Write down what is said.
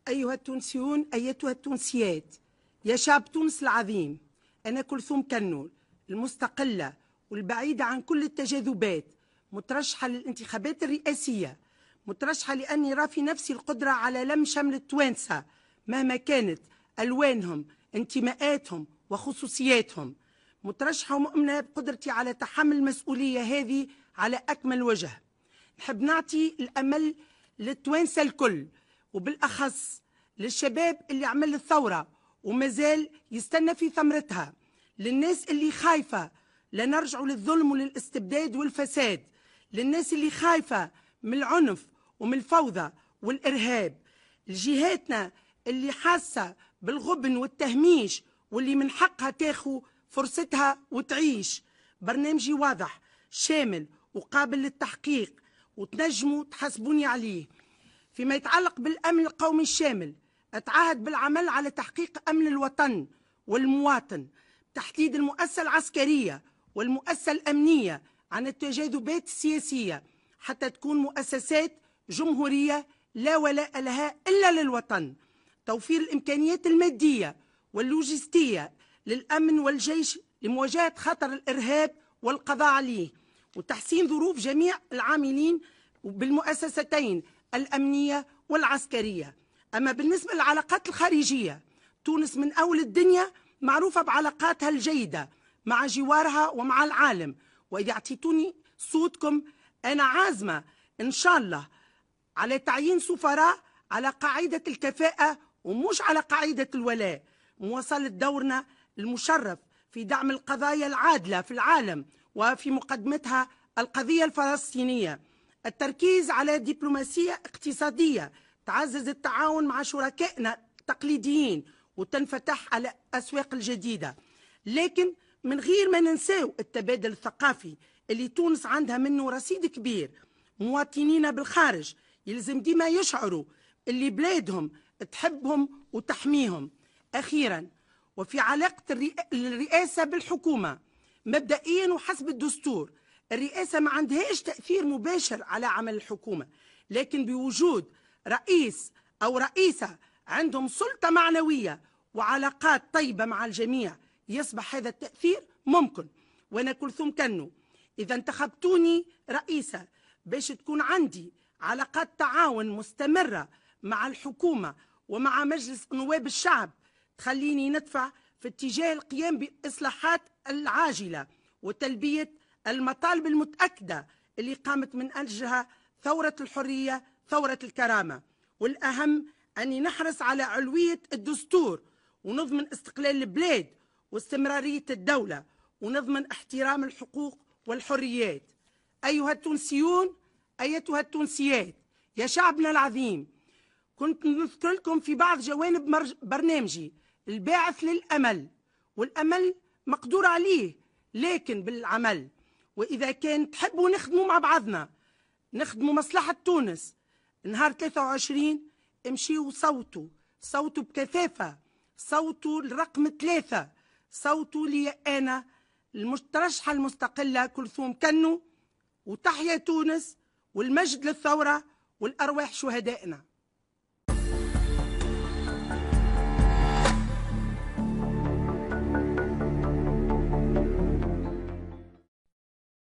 أيها التونسيون، أيتها التونسيات، يا شعب تونس العظيم، أنا كلثوم كنول المستقلة والبعيدة عن كل التجاذبات، مترشحة للانتخابات الرئاسية، مترشحة لأني أرى في نفسي القدرة على لم شمل التوانسة مهما كانت ألوانهم، انتماءاتهم وخصوصياتهم، مترشحة ومؤمنة بقدرتي على تحمل المسؤولية هذه على أكمل وجه. نحب نعطي الأمل للتوانسة الكل، وبالأخص للشباب اللي عمل الثورة ومازال يستنى في ثمرتها، للناس اللي خايفة لنرجعوا للظلم وللاستبداد والفساد، للناس اللي خايفة من العنف ومن الفوضى والإرهاب، لجهاتنا اللي حاسة بالغبن والتهميش واللي من حقها تاخو فرصتها وتعيش. برنامجي واضح شامل وقابل للتحقيق وتنجموا تحاسبوني عليه. فيما يتعلق بالأمن القومي الشامل، أتعهد بالعمل على تحقيق أمن الوطن والمواطن، تحديد المؤسسة العسكرية والمؤسسة الأمنية عن التجاذبات السياسية حتى تكون مؤسسات جمهورية لا ولاء لها إلا للوطن، توفير الإمكانيات المادية واللوجستية للأمن والجيش لمواجهة خطر الإرهاب والقضاء عليه، وتحسين ظروف جميع العاملين بالمؤسستين الأمنية والعسكرية. أما بالنسبة للعلاقات الخارجية، تونس من أول الدنيا معروفة بعلاقاتها الجيدة مع جوارها ومع العالم، وإذا اعطيتوني صوتكم أنا عازمة إن شاء الله على تعيين سفراء على قاعدة الكفاءة ومش على قاعدة الولاء، مواصلة دورنا المشرف في دعم القضايا العادلة في العالم وفي مقدمتها القضية الفلسطينية، التركيز على دبلوماسية اقتصادية تعزز التعاون مع شركائنا التقليديين وتنفتح على الأسواق الجديدة، لكن من غير ما ننساو التبادل الثقافي اللي تونس عندها منه رصيد كبير. مواطنينا بالخارج يلزم ديما يشعروا اللي بلادهم تحبهم وتحميهم. أخيرا، وفي علاقة الرئاسة بالحكومة، مبدئيا وحسب الدستور الرئاسة ما عندهاش تأثير مباشر على عمل الحكومة، لكن بوجود رئيس أو رئيسة عندهم سلطة معنوية وعلاقات طيبة مع الجميع يصبح هذا التأثير ممكن. وأنا كلثوم كنو إذا انتخبتوني رئيسة باش تكون عندي علاقات تعاون مستمرة مع الحكومة ومع مجلس نواب الشعب تخليني ندفع في اتجاه القيام بالإصلاحات العاجلة وتلبية المطالب المتأكدة اللي قامت من أجلها ثورة الحرية، ثورة الكرامة. والأهم أني نحرص على علوية الدستور ونضمن استقلال البلاد واستمرارية الدولة ونضمن احترام الحقوق والحريات. أيها التونسيون، أيتها التونسيات، يا شعبنا العظيم، كنت نذكر لكم في بعض جوانب برنامجي الباعث للأمل، والأمل مقدور عليه لكن بالعمل، وإذا كان تحبوا نخدموا مع بعضنا نخدموا مصلحة تونس، نهار 23 امشيوا صوتوا بكثافة، صوتوا الرقم 3، صوتوا لي أنا المترشحة المستقلة كلثوم كنو، وتحيا تونس والمجد للثورة والأرواح شهدائنا.